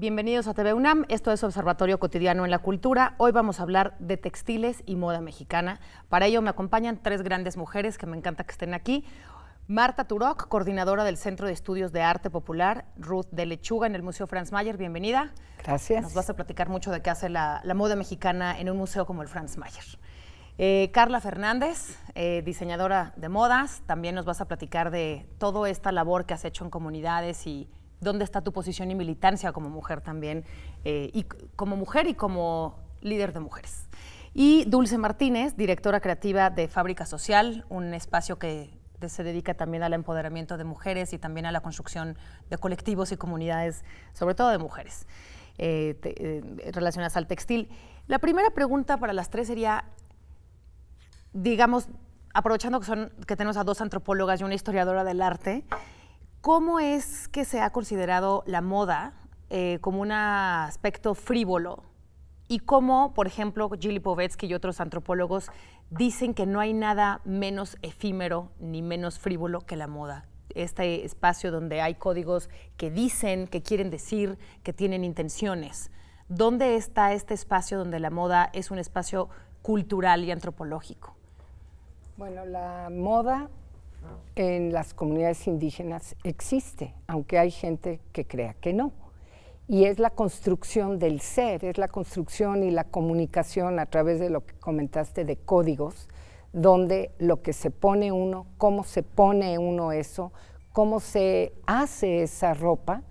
Bienvenidos a TV UNAM, esto es Observatorio Cotidiano en la Cultura. Hoy vamos a hablar de textiles y moda mexicana. Para ello me acompañan tres grandes mujeres que me encanta que estén aquí. Marta Turok, coordinadora del Centro de Estudios de Arte Popular, Ruth de Lechuga en el Museo Franz Mayer, bienvenida. Gracias. Nos vas a platicar mucho de qué hace la moda mexicana en un museo como el Franz Mayer. Carla Fernández, diseñadora de modas, también nos vas a platicar de toda esta labor que has hecho en comunidades y dónde está tu posición y militancia como mujer también, y como mujer y como líder de mujeres. Y Dulce Martínez, directora creativa de Fábrica Social, un espacio que se dedica también al empoderamiento de mujeres y también a la construcción de colectivos y comunidades, sobre todo de mujeres, relacionadas al textil. La primera pregunta para las tres sería, digamos, aprovechando que tenemos a dos antropólogas y una historiadora del arte, ¿cómo es que se ha considerado la moda como un aspecto frívolo? Y cómo, por ejemplo, Gilly Povetsky y otros antropólogos dicen que no hay nada menos efímero ni menos frívolo que la moda. Este espacio donde hay códigos que dicen, que quieren decir, que tienen intenciones. ¿Dónde está este espacio donde la moda es un espacio cultural y antropológico? Bueno, la moda en las comunidades indígenas existe, aunque hay gente que crea que no. Y es la construcción del ser, es la construcción y la comunicación a través de lo que comentaste de códigos, donde lo que se pone uno, cómo se pone uno eso, cómo se hace esa ropa,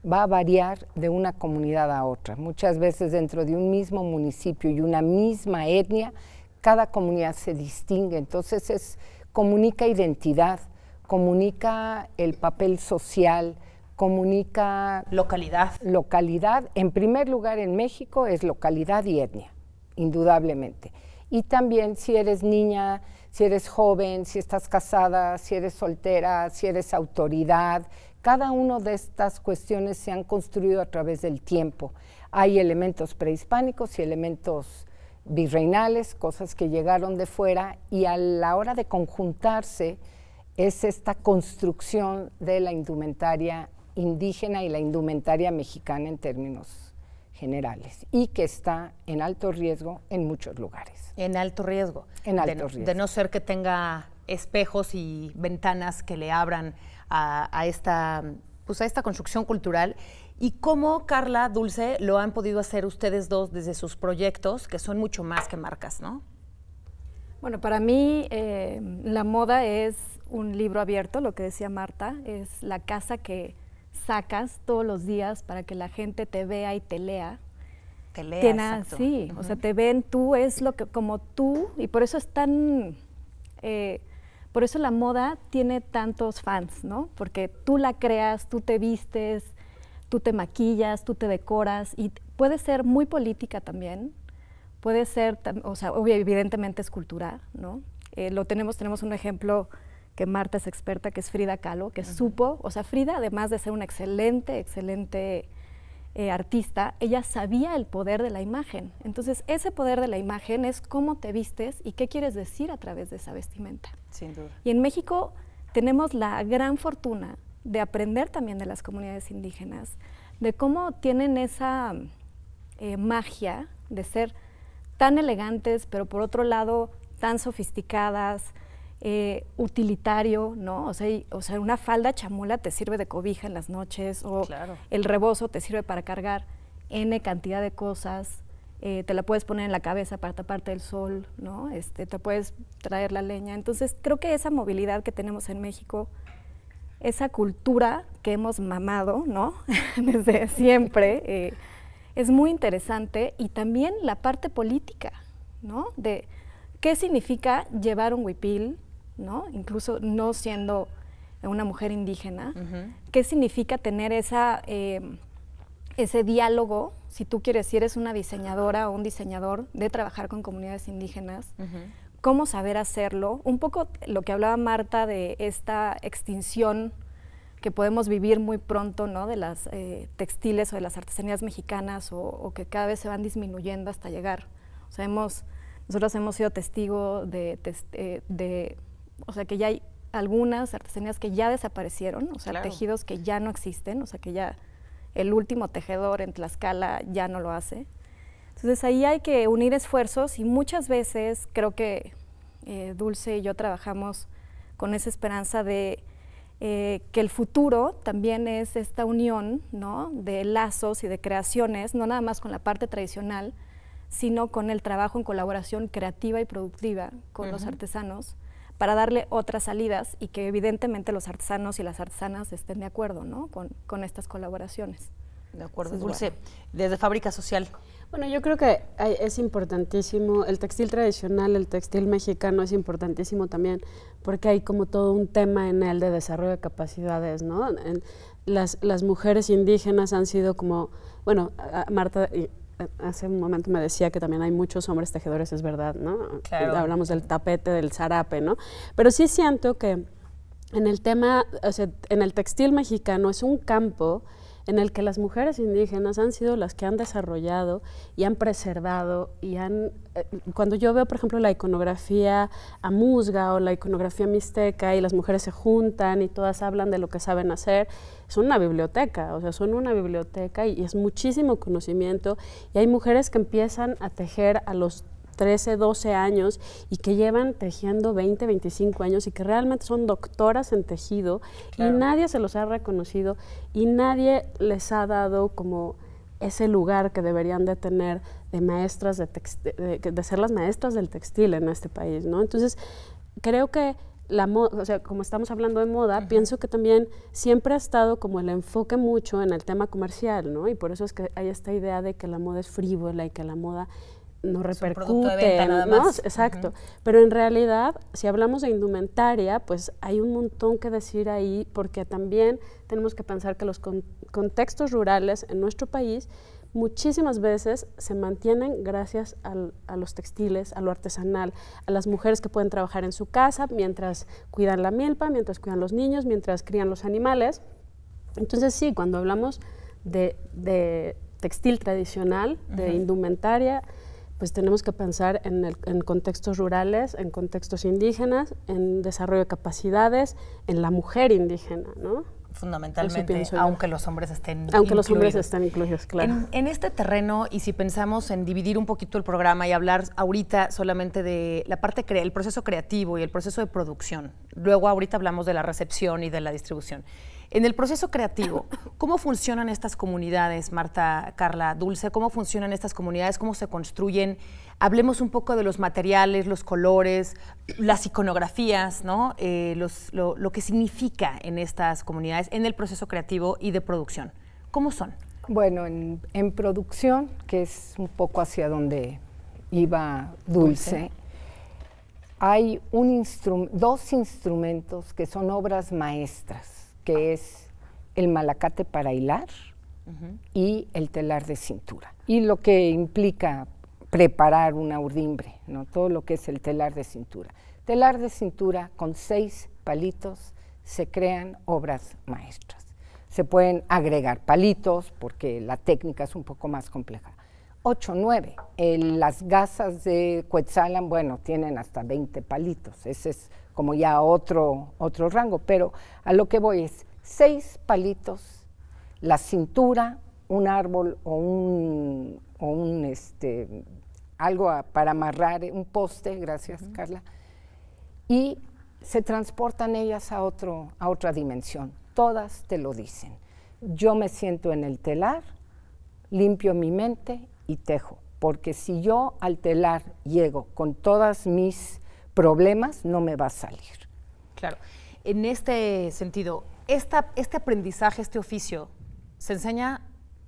va a variar de una comunidad a otra. Muchas veces dentro de un mismo municipio y una misma etnia, cada comunidad se distingue, entonces comunica identidad, comunica el papel social, comunica localidad. En primer lugar en México es localidad y etnia, indudablemente. Y también si eres niña, si eres joven, si estás casada, si eres soltera, si eres autoridad, cada una de estas cuestiones se han construido a través del tiempo. Hay elementos prehispánicos y elementos virreinales, cosas que llegaron de fuera, y a la hora de conjuntarse es esta construcción de la indumentaria indígena y la indumentaria mexicana en términos generales, y que está en alto riesgo en muchos lugares. En alto riesgo. En alto riesgo. De no ser que tenga espejos y ventanas que le abran a esta construcción cultural. ¿Y cómo, Carla, Dulce, lo han podido hacer ustedes dos desde sus proyectos, que son mucho más que marcas, ¿no? Bueno, para mí la moda es un libro abierto, lo que decía Marta, es la casa que sacas todos los días para que la gente te vea y te lea. Te lea, exacto. Sí, o sea, te ven, tú es lo que, como tú, y por eso es tan, por eso la moda tiene tantos fans, ¿no? Porque tú la creas, tú te vistes, tú te maquillas, tú te decoras, y puede ser muy política también, puede ser, o sea, evidentemente es cultural, ¿no? Tenemos un ejemplo que Marta es experta, que es Frida Kahlo, que supo, o sea, Frida, además de ser una excelente artista, ella sabía el poder de la imagen. Entonces, ese poder de la imagen es cómo te vistes y qué quieres decir a través de esa vestimenta. Sin duda. Y en México tenemos la gran fortuna de aprender también de las comunidades indígenas, de cómo tienen esa magia de ser tan elegantes, pero por otro lado tan sofisticadas, utilitario, ¿no? O sea, una falda chamula te sirve de cobija en las noches, o claro, el rebozo te sirve para cargar N cantidad de cosas, te la puedes poner en la cabeza para taparte del sol, ¿no? Te puedes traer la leña. Entonces, creo que esa movilidad que tenemos en México, esa cultura que hemos mamado, ¿no? Desde siempre, es muy interesante, y también la parte política, ¿no? De qué significa llevar un huipil, ¿no? Incluso no siendo una mujer indígena, qué significa tener ese diálogo, si tú quieres, si eres una diseñadora o un diseñador, de trabajar con comunidades indígenas, cómo saber hacerlo. Un poco lo que hablaba Marta de esta extinción que podemos vivir muy pronto, ¿no? De las textiles o de las artesanías mexicanas, o que cada vez se van disminuyendo hasta llegar. O sea, nosotros hemos sido testigos o sea, que ya hay algunas artesanías que ya desaparecieron, o sea, claro, tejidos que ya no existen, o sea, que ya el último tejedor en Tlaxcala ya no lo hace. Entonces ahí hay que unir esfuerzos y muchas veces creo que Dulce y yo trabajamos con esa esperanza de que el futuro también es esta unión, ¿no?, de lazos y de creaciones, no nada más con la parte tradicional, sino con el trabajo en colaboración creativa y productiva con los artesanos, para darle otras salidas y que evidentemente los artesanos y las artesanas estén de acuerdo, ¿no?, con estas colaboraciones. De acuerdo. Entonces, Dulce, bueno. desde Fábrica Social. Bueno, yo creo que es importantísimo, el textil tradicional, el textil mexicano es importantísimo también, porque hay como todo un tema en él de desarrollo de capacidades, ¿no? Las mujeres indígenas han sido como, bueno, Marta hace un momento me decía que también hay muchos hombres tejedores, es verdad, ¿no? Claro. Hablamos del tapete, del zarape, ¿no? Pero sí siento que en el tema, o sea, en el textil mexicano es un campo en el que las mujeres indígenas han sido las que han desarrollado y han preservado y han, cuando yo veo por ejemplo la iconografía amuzga o la iconografía mixteca y las mujeres se juntan y todas hablan de lo que saben hacer, son una biblioteca, o sea, son una biblioteca y es muchísimo conocimiento y hay mujeres que empiezan a tejer a los 13, 12 años y que llevan tejiendo 20, 25 años y que realmente son doctoras en tejido. Claro. Y nadie se los ha reconocido y nadie les ha dado como ese lugar que deberían de tener de maestras de ser las maestras del textil en este país, ¿no? Entonces, creo que la moda, o sea, como estamos hablando de moda, pienso que también siempre ha estado como el enfoque mucho en el tema comercial, ¿no? Y por eso es que hay esta idea de que la moda es frívola y que la moda no repercute, venta, nada más. Exacto. Pero en realidad, si hablamos de indumentaria, pues hay un montón que decir ahí, porque también tenemos que pensar que los contextos rurales en nuestro país muchísimas veces se mantienen gracias a los textiles, a lo artesanal, a las mujeres que pueden trabajar en su casa mientras cuidan la milpa, mientras cuidan los niños, mientras crían los animales. Entonces sí, cuando hablamos de textil tradicional, de indumentaria, pues tenemos que pensar en contextos rurales, en contextos indígenas, en desarrollo de capacidades, en la mujer indígena, ¿no? Fundamentalmente, aunque los hombres estén incluidos. Aunque los hombres estén incluidos, claro. En este terreno, y si pensamos en dividir un poquito el programa y hablar ahorita solamente de la parte, el proceso creativo y el proceso de producción, luego ahorita hablamos de la recepción y de la distribución. En el proceso creativo, ¿cómo funcionan estas comunidades, Marta, Carla, Dulce? ¿Cómo funcionan estas comunidades? ¿Cómo se construyen? Hablemos un poco de los materiales, los colores, las iconografías, ¿no? Lo que significa en estas comunidades, en el proceso creativo y de producción. ¿Cómo son? Bueno, en producción, que es un poco hacia donde iba Dulce. Hay dos instrumentos que son obras maestras, que es el malacate para hilar y el telar de cintura. Y lo que implica preparar una urdimbre, ¿no? Todo lo que es el telar de cintura. Telar de cintura, con 6 palitos se crean obras maestras. Se pueden agregar palitos porque la técnica es un poco más compleja. 8, 9. Las gasas de Cuetzalan, bueno, tienen hasta 20 palitos. Ese es como ya otro rango, pero a lo que voy es 6 palitos, la cintura, un árbol o algo para amarrar, un poste, gracias Carla, y se transportan ellas a otra dimensión. Todas te lo dicen. Yo me siento en el telar, limpio mi mente y tejo, porque si yo al telar llego con todas mis problemas, no me va a salir. Claro. En este sentido, este aprendizaje, este oficio, ¿se enseña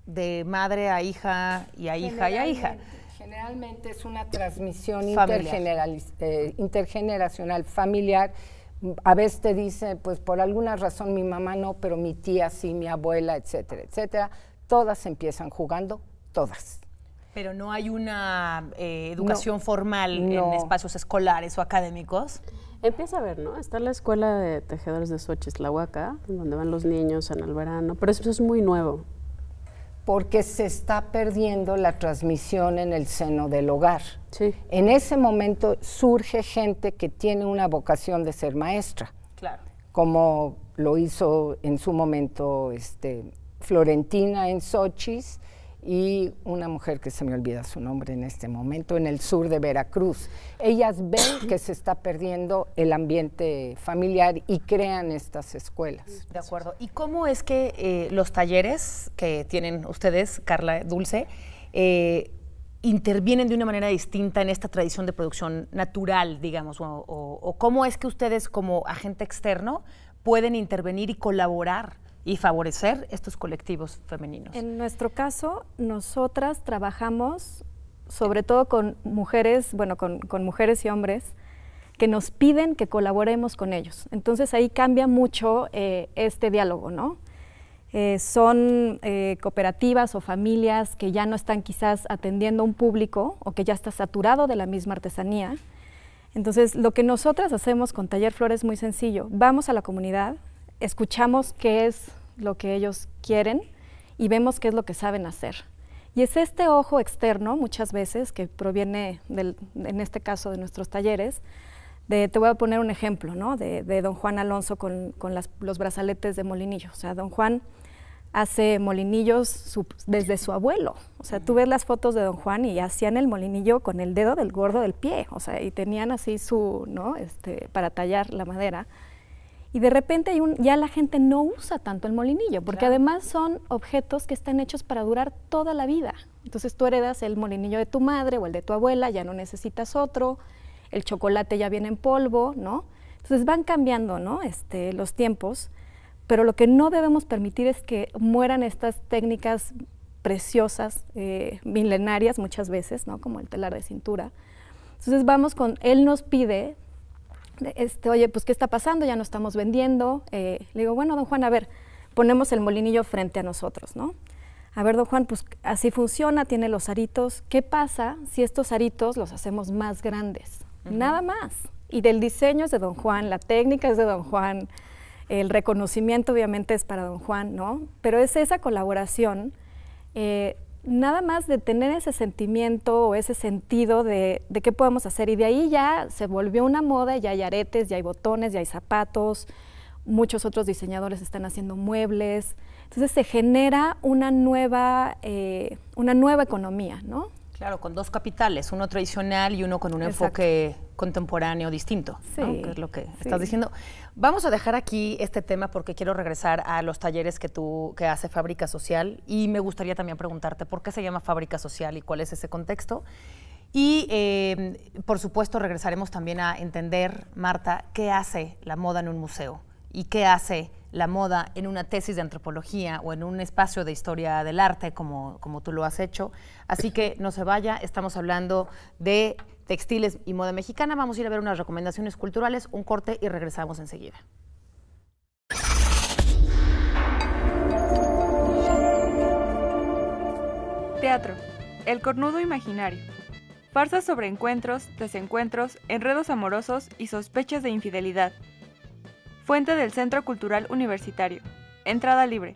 de madre a hija y a hija y a hija? Generalmente es una transmisión intergeneracional, familiar. A veces te dice, pues por alguna razón mi mamá no, pero mi tía sí, mi abuela, etcétera, etcétera. Todas empiezan jugando, todas. Pero no hay una educación formal en espacios escolares o académicos. Empieza a ver, ¿no? Está la escuela de tejedores de Xochitlahuaca, donde van los niños en el verano, pero eso es muy nuevo. Porque se está perdiendo la transmisión en el seno del hogar. Sí. En ese momento surge gente que tiene una vocación de ser maestra. Claro. Como lo hizo en su momento Florentina en Xochis y una mujer que se me olvida su nombre en este momento, en el sur de Veracruz. Ellas ven que se está perdiendo el ambiente familiar y crean estas escuelas. De acuerdo. ¿Y cómo es que los talleres que tienen ustedes, Carla, Dulce, intervienen de una manera distinta en esta tradición de producción natural, digamos? O cómo es que ustedes como agente externo pueden intervenir y colaborar y favorecer estos colectivos femeninos? En nuestro caso, nosotras trabajamos sobre todo con mujeres, bueno, con mujeres y hombres que nos piden que colaboremos con ellos. Entonces ahí cambia mucho este diálogo, ¿no? Son cooperativas o familias que ya no están quizás atendiendo a un público o que ya está saturado de la misma artesanía. Entonces, lo que nosotras hacemos con Taller Flor es muy sencillo. Vamos a la comunidad, escuchamos qué es lo que ellos quieren y vemos qué es lo que saben hacer. Y es este ojo externo, muchas veces, que proviene, en este caso, de nuestros talleres. Te voy a poner un ejemplo, ¿no? de don Juan Alonso con los brazaletes de molinillo. O sea, don Juan hace molinillos desde su abuelo. O sea, tú ves las fotos de don Juan y hacían el molinillo con el dedo del gordo del pie. O sea, y tenían así ¿no? Para tallar la madera. Y de repente ya la gente no usa tanto el molinillo, porque además son objetos que están hechos para durar toda la vida. Entonces tú heredas el molinillo de tu madre o el de tu abuela, ya no necesitas otro, el chocolate ya viene en polvo, ¿no? Entonces van cambiando, ¿no? Los tiempos, pero lo que no debemos permitir es que mueran estas técnicas preciosas, milenarias muchas veces, ¿no? Como el telar de cintura. Entonces él nos pide, oye, pues, ¿qué está pasando? Ya no estamos vendiendo. Le digo, bueno, don Juan, a ver, ponemos el molinillo frente a nosotros, ¿no? A ver, don Juan, pues así funciona, tiene los aritos. ¿Qué pasa si estos aritos los hacemos más grandes? Nada más. Y del diseño es de don Juan, la técnica es de don Juan, el reconocimiento obviamente es para don Juan, ¿no? Pero es esa colaboración, nada más de tener ese sentimiento o ese sentido de qué podemos hacer. Y de ahí ya se volvió una moda, ya hay aretes, ya hay botones, ya hay zapatos, muchos otros diseñadores están haciendo muebles. Entonces se genera una nueva economía, ¿no? Claro, con dos capitales, uno tradicional y uno con un enfoque contemporáneo distinto, ¿no? Que es lo que estás diciendo. Vamos a dejar aquí este tema porque quiero regresar a los talleres que hace Fábrica Social y me gustaría también preguntarte por qué se llama Fábrica Social y cuál es ese contexto. Y, por supuesto, regresaremos también a entender, Marta, qué hace la moda en un museo y qué hace la moda en una tesis de antropología o en un espacio de historia del arte como tú lo has hecho. Así que no se vaya, estamos hablando de textiles y moda mexicana. Vamos a ir a ver unas recomendaciones culturales, un corte y regresamos enseguida. Teatro, el cornudo imaginario. Farsas sobre encuentros, desencuentros, enredos amorosos y sospechas de infidelidad. Fuente del Centro Cultural Universitario. Entrada libre.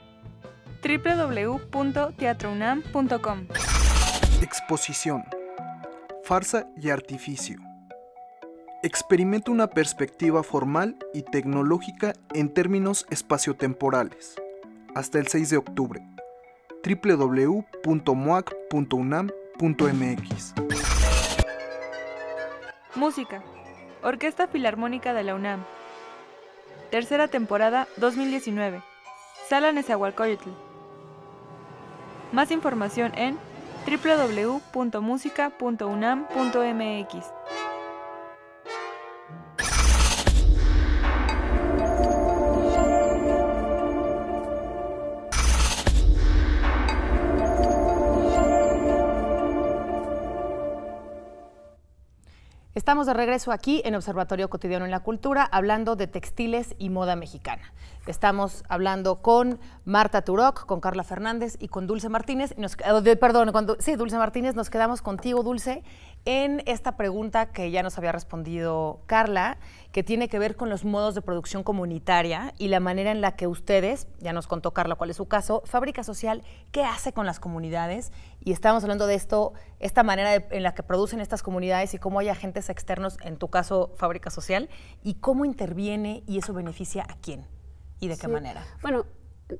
www.teatrounam.com. Exposición. Farsa y artificio. Experimenta una perspectiva formal y tecnológica en términos espaciotemporales. Hasta el 6 de octubre. www.moac.unam.mx. Música. Orquesta Filarmónica de la UNAM. Tercera temporada 2019. Sala Nezahualcóyotl. Más información en www.musica.unam.mx. Estamos de regreso aquí en Observatorio Cotidiano en la Cultura, hablando de textiles y moda mexicana. Estamos hablando con Marta Turok, con Carla Fernández y con Dulce Martínez. Dulce Martínez, nos quedamos contigo, Dulce, en esta pregunta que ya nos había respondido Carla, que tiene que ver con los modos de producción comunitaria y la manera en la que ustedes, ya nos contó Carla cuál es su caso, Fábrica Social, ¿qué hace con las comunidades? Y estamos hablando de esto, esta manera en la que producen estas comunidades y cómo hay agentes externos, en tu caso, Fábrica Social, y cómo interviene y eso beneficia a quién y de qué manera. Bueno,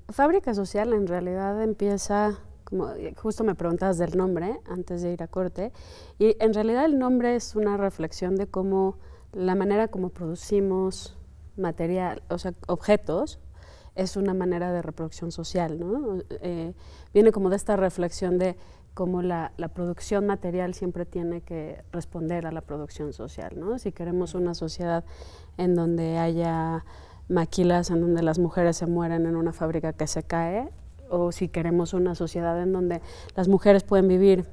Fábrica Social en realidad empieza, como justo me preguntabas del nombre antes de ir a corte, y en realidad el nombre es una reflexión de cómo la manera como producimos material, o sea, objetos, es una manera de reproducción social, ¿no? Viene como de esta reflexión de cómo la producción material siempre tiene que responder a la producción social, ¿no? Si queremos una sociedad en donde haya maquilas, en donde las mujeres se mueren en una fábrica que se cae, o si queremos una sociedad en donde las mujeres pueden vivir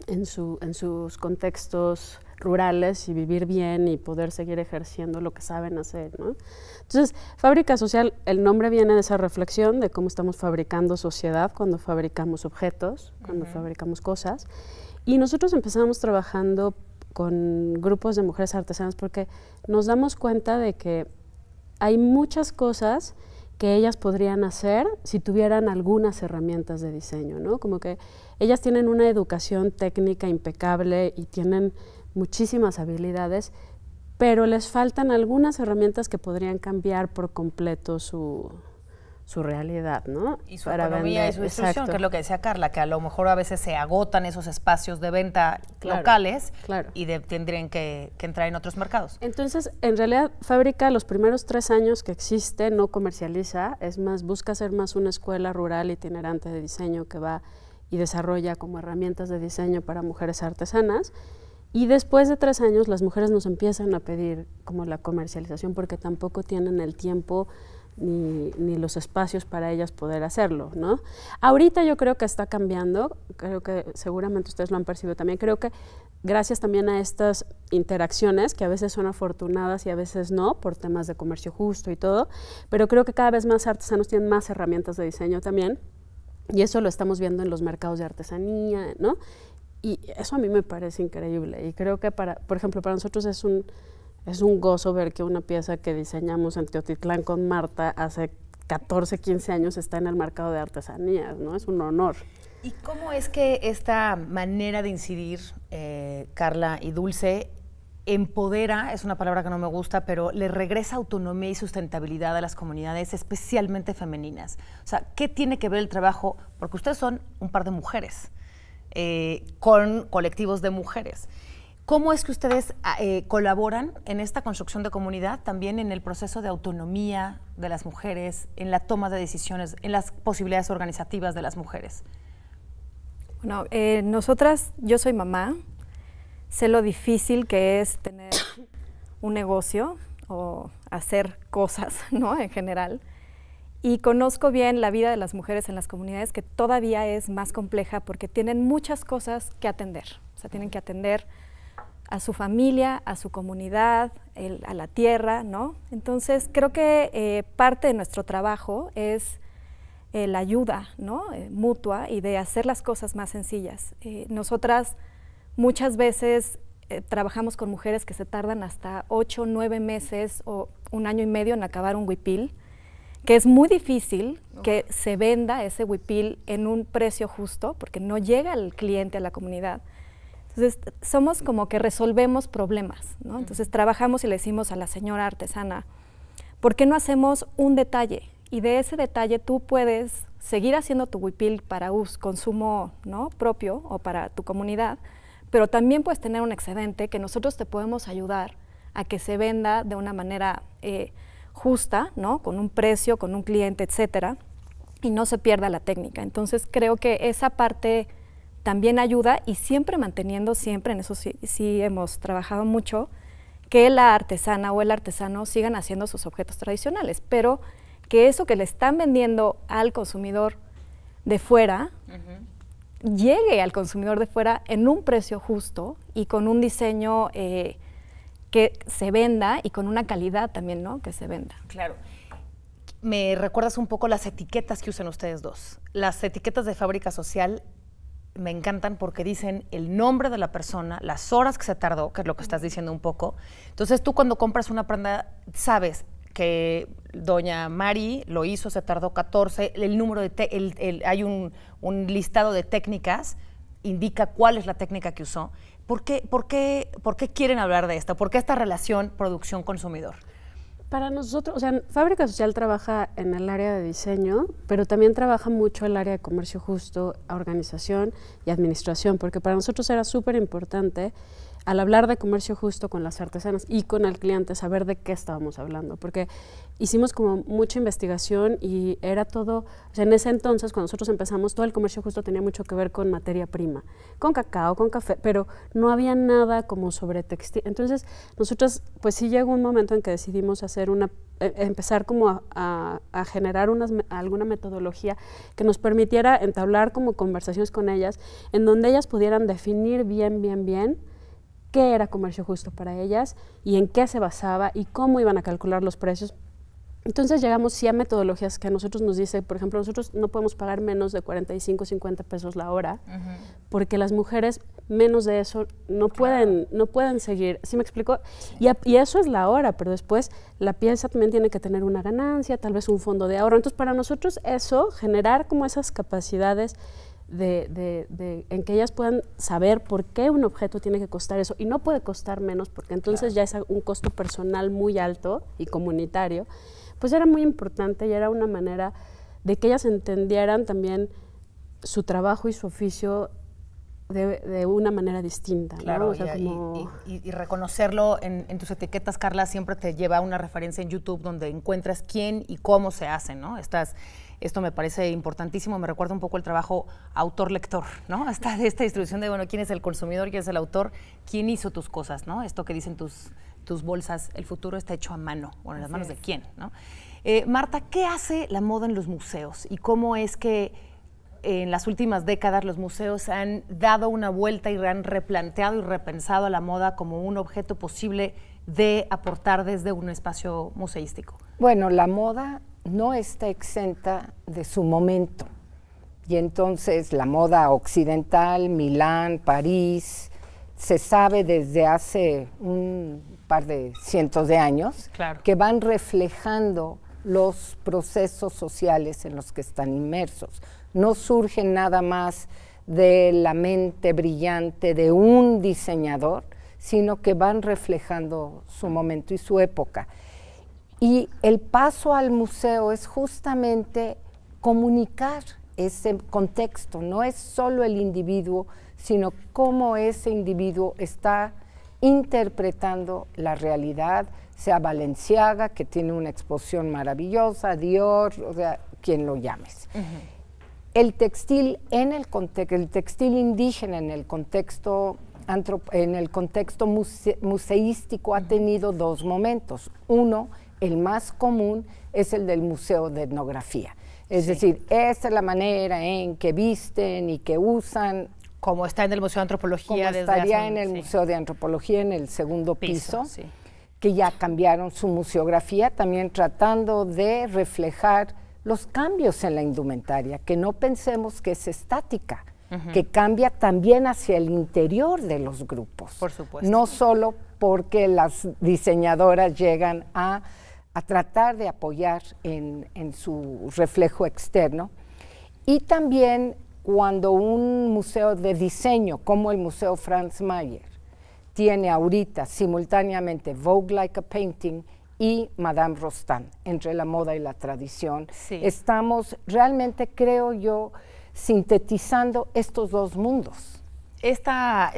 en sus contextos rurales y vivir bien y poder seguir ejerciendo lo que saben hacer, ¿no? Entonces, Fábrica Social, el nombre viene de esa reflexión de cómo estamos fabricando sociedad cuando fabricamos objetos, cuando fabricamos cosas. Y nosotros empezamos trabajando con grupos de mujeres artesanas porque nos damos cuenta de que hay muchas cosas que ellas podrían hacer si tuvieran algunas herramientas de diseño, ¿no? Como que ellas tienen una educación técnica impecable y tienen muchísimas habilidades, pero les faltan algunas herramientas que podrían cambiar por completo su realidad, ¿no? Y su economía y su distribución, que es lo que decía Carla, que a lo mejor a veces se agotan esos espacios de venta locales y tendrían que entrar en otros mercados. Entonces, en realidad, Fábrica, los primeros 3 años que existe, no comercializa, es más, busca ser más una escuela rural itinerante de diseño que va y desarrolla como herramientas de diseño para mujeres artesanas. Y después de 3 años, las mujeres nos empiezan a pedir como la comercialización porque tampoco tienen el tiempo ni los espacios para ellas poder hacerlo, ¿no? Ahorita yo creo que está cambiando, creo que seguramente ustedes lo han percibido también, creo que gracias también a estas interacciones que a veces son afortunadas y a veces no, por temas de comercio justo y todo, pero creo que cada vez más artesanos tienen más herramientas de diseño también, y eso lo estamos viendo en los mercados de artesanía, ¿no? Y eso a mí me parece increíble y creo que por ejemplo, para nosotros es un gozo ver que una pieza que diseñamos en Teotitlán con Marta hace 14, 15 años está en el mercado de artesanías, ¿no? Es un honor. ¿Y cómo es que esta manera de incidir, Carla y Dulce, empodera, es una palabra que no me gusta, pero le regresa autonomía y sustentabilidad a las comunidades, especialmente femeninas? O sea, ¿qué tiene que ver el trabajo? Porque ustedes son un par de mujeres, con colectivos de mujeres. ¿Cómo es que ustedes colaboran en esta construcción de comunidad, también en el proceso de autonomía de las mujeres, en la toma de decisiones, en las posibilidades organizativas de las mujeres? Bueno, nosotras, yo soy mamá, sé lo difícil que es tener un negocio o hacer cosas, ¿no? En general. Y conozco bien la vida de las mujeres en las comunidades, que todavía es más compleja porque tienen muchas cosas que atender. O sea, tienen que atender a su familia, a su comunidad, a la tierra, ¿no? Entonces, creo que parte de nuestro trabajo es la ayuda, ¿no? Mutua y de hacer las cosas más sencillas. Nosotras muchas veces trabajamos con mujeres que se tardan hasta 8, 9 meses o 1 año y medio en acabar un huipil, que es muy difícil que se venda ese huipil en un precio justo, porque no llega el cliente a la comunidad. Entonces, somos como que resolvemos problemas, ¿no? Entonces, trabajamos y le decimos a la señora artesana, ¿por qué no hacemos un detalle? Y de ese detalle tú puedes seguir haciendo tu huipil para consumo, ¿no? propio o para tu comunidad, pero también puedes tener un excedente que nosotros te podemos ayudar a que se venda de una manera justa, ¿no? Con un precio, con un cliente, etcétera, y no se pierda la técnica. Entonces, creo que esa parte también ayuda, y siempre manteniendo, siempre, en eso sí hemos trabajado mucho, que la artesana o el artesano sigan haciendo sus objetos tradicionales, pero que eso que le están vendiendo al consumidor de fuera, llegue al consumidor de fuera en un precio justo y con un diseño que se venda y con una calidad también, ¿no? Que se venda. Claro. Me recuerdas un poco las etiquetas que usan ustedes dos. Las etiquetas de Fábrica Social me encantan porque dicen el nombre de la persona, las horas que se tardó, que es lo que estás diciendo un poco. Entonces tú cuando compras una prenda sabes que doña Mari lo hizo, se tardó 14, el número de hay un listado de técnicas, indica cuál es la técnica que usó. ¿Por qué quieren hablar de esto? ¿Por qué esta relación producción-consumidor? Para nosotros, o sea, Fábrica Social trabaja en el área de diseño, pero también trabaja mucho el área de comercio justo, organización y administración, porque para nosotros era súper importante al hablar de comercio justo con las artesanas y con el cliente, saber de qué estábamos hablando, porque hicimos como mucha investigación y era todo, o sea, en ese entonces, cuando nosotros empezamos, todo el comercio justo tenía mucho que ver con materia prima, con cacao, con café, pero no había nada como sobre textil. Entonces, nosotros, pues sí llegó un momento en que decidimos hacer empezar como a generar alguna metodología que nos permitiera entablar como conversaciones con ellas, en donde ellas pudieran definir bien qué era comercio justo para ellas y en qué se basaba y cómo iban a calcular los precios. Entonces llegamos sí a metodologías que a nosotros nos dice, por ejemplo, nosotros no podemos pagar menos de 45, 50 pesos la hora, porque las mujeres menos de eso no pueden seguir. ¿Sí me explico? Y eso es la hora, pero después la pieza también tiene que tener una ganancia, tal vez un fondo de ahorro. Entonces para nosotros eso, generar como esas capacidades en que ellas puedan saber por qué un objeto tiene que costar eso y no puede costar menos, porque entonces ya es un costo personal muy alto y comunitario, pues era muy importante y era una manera de que ellas entendieran también su trabajo y su oficio de una manera distinta. Claro, ¿no? O sea, y reconocerlo en tus etiquetas, Carla, siempre te lleva a una referencia en YouTube donde encuentras quién y cómo se hace, ¿no? Esto me parece importantísimo, me recuerda un poco el trabajo autor-lector, ¿no? Hasta de esta distribución de, bueno, quién es el consumidor, quién es el autor, quién hizo tus cosas, ¿no? Esto que dicen tus bolsas, el futuro está hecho a mano, bueno, en las manos de quién, ¿no? Marta, ¿qué hace la moda en los museos? ¿Y cómo es que en las últimas décadas los museos han dado una vuelta y han replanteado y repensado a la moda como un objeto posible de aportar desde un espacio museístico? Bueno, la moda no está exenta de su momento. Y entonces la moda occidental, Milán, París, se sabe desde hace un par de cientos de años que van reflejando los procesos sociales en los que están inmersos. No surgen nada más de la mente brillante de un diseñador, sino que van reflejando su momento y su época. Y el paso al museo es justamente comunicar ese contexto, no es solo el individuo, sino cómo ese individuo está interpretando la realidad, sea Balenciaga, que tiene una exposición maravillosa, Dior, o sea, quien lo llames. El textil el textil indígena en el contexto museístico ha tenido dos momentos. Uno, el más común, es el del Museo de Etnografía. Es decir, esta es la manera en que visten y que usan. Como está en el Museo de Antropología. Como estaría en el Museo de Antropología en el segundo piso, que ya cambiaron su museografía, también tratando de reflejar los cambios en la indumentaria, que no pensemos que es estática, que cambia también hacia el interior de los grupos. Por supuesto. No solo porque las diseñadoras llegan a tratar de apoyar en su reflejo externo. Y también cuando un museo de diseño, como el Museo Franz Mayer, tiene ahorita simultáneamente Vogue Like a Painting y Madame Rostand, entre la moda y la tradición. Estamos realmente, creo yo, sintetizando estos dos mundos. Esta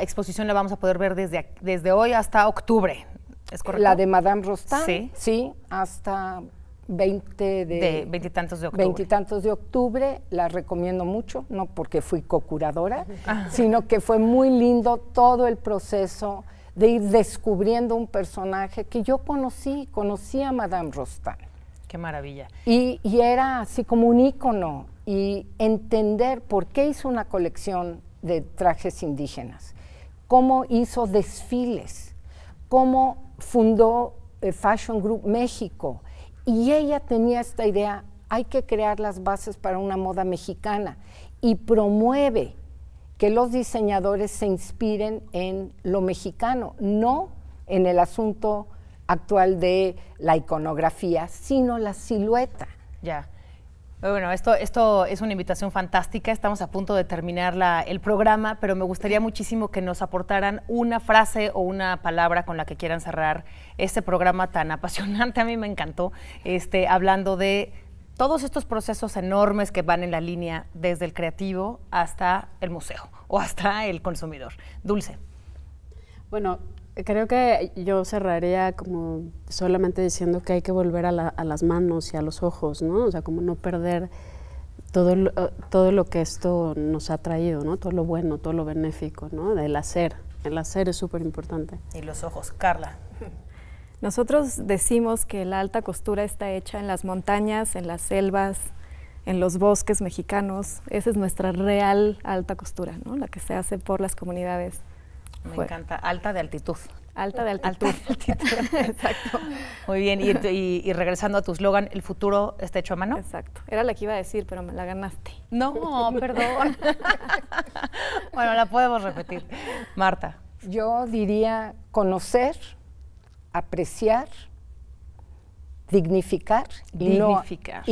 exposición la vamos a poder ver desde hoy hasta octubre, ¿es correcto? La de Madame Rostand, sí, hasta veintitantos de octubre. Veintitantos de octubre, la recomiendo mucho, no porque fui co-curadora, sino que fue muy lindo todo el proceso de ir descubriendo un personaje que yo conocí a Madame Rostand. Qué maravilla. Y era así como un ícono, y entender por qué hizo una colección de trajes indígenas, cómo hizo desfiles, cómo fundó Fashion Group México, y ella tenía esta idea, hay que crear las bases para una moda mexicana, y promueve que los diseñadores se inspiren en lo mexicano, no en el asunto actual de la iconografía, sino la silueta. Ya. Bueno, esto es una invitación fantástica. Estamos a punto de terminar el programa, pero me gustaría muchísimo que nos aportaran una frase o una palabra con la que quieran cerrar este programa tan apasionante. A mí me encantó, hablando de todos estos procesos enormes que van en la línea desde el creativo hasta el museo o hasta el consumidor. Dulce. Bueno, creo que yo cerraría como solamente diciendo que hay que volver a las manos y a los ojos, ¿no? O sea, como no perder todo lo que esto nos ha traído, ¿no? Todo lo bueno, todo lo benéfico, ¿no? Del hacer. El hacer es súper importante. Y los ojos. Carla. Nosotros decimos que la alta costura está hecha en las montañas, en las selvas, en los bosques mexicanos. Esa es nuestra real alta costura, ¿no? La que se hace por las comunidades. Me encanta, alta de altitud. Alta de altitud. Alta de altitud. Exacto. Muy bien, y regresando a tu eslogan, ¿el futuro está hecho a mano? Exacto. Era la que iba a decir, pero me la ganaste. No, perdón. Bueno, la podemos repetir. Marta. Yo diría conocer, apreciar, dignificar. Y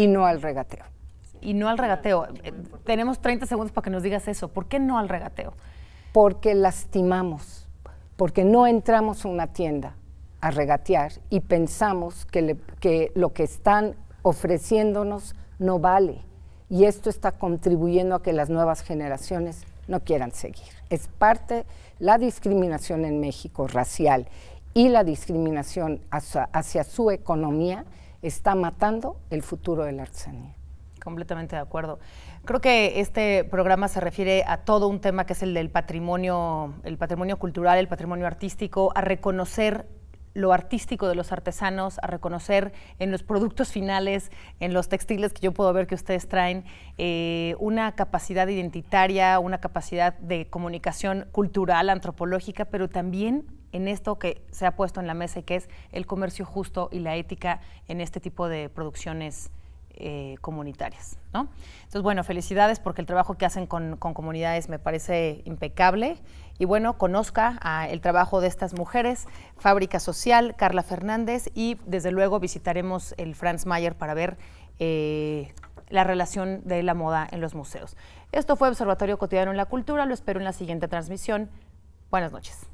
no al regateo. Y no al regateo. Tenemos 30 segundos para que nos digas eso. ¿Por qué no al regateo? Porque lastimamos, porque no entramos a una tienda a regatear y pensamos que lo que están ofreciéndonos no vale. Y esto está contribuyendo a que las nuevas generaciones no quieran seguir. Es parte la discriminación en México racial y la discriminación hacia su economía está matando el futuro de la artesanía. Completamente de acuerdo. Creo que este programa se refiere a todo un tema que es el del patrimonio cultural, el patrimonio artístico, a reconocer lo artístico de los artesanos, a reconocer en los productos finales, en los textiles que yo puedo ver que ustedes traen, una capacidad identitaria, una capacidad de comunicación cultural, antropológica, pero también en esto que se ha puesto en la mesa y que es el comercio justo y la ética en este tipo de producciones comunitarias, ¿no? Entonces, bueno, felicidades porque el trabajo que hacen con comunidades me parece impecable y bueno, conozca el trabajo de estas mujeres, Fábrica Social, Carla Fernández y desde luego visitaremos el Franz Mayer para ver la relación de la moda en los museos. Esto fue Observatorio Cotidiano en la Cultura, lo espero en la siguiente transmisión. Buenas noches.